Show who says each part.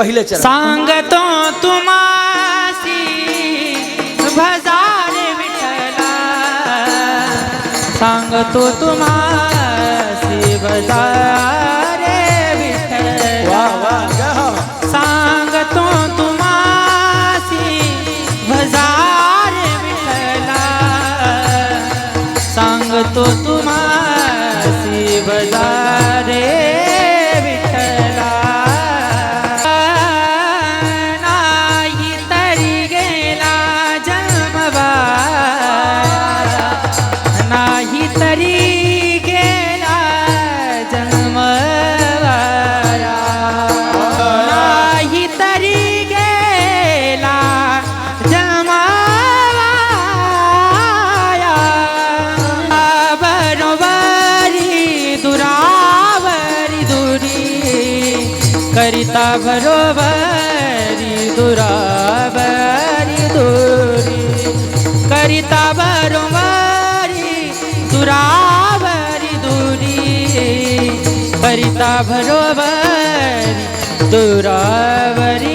Speaker 1: पहिले चरण
Speaker 2: सांगतो तुम्हासी भजारे विठ्ठला, सांगतो तुम्हासी भजारे विठ्ठला, सांगतो तुम्हासी भजारे विठ्ठला, सांगतो तुम्हासी भजारे विठ्ठला. नाही तरी गेला जन्मवारा, नाही तरी गेला जन्मवारा, नाही तरी गेला जन्मवारा, बरोबरी दुरावरी दुरी करिता, बरोबरी दुरावरी दुरी करिता, बरोबरी दुरावरी दुरी करिता, बरोबरी दुरावरी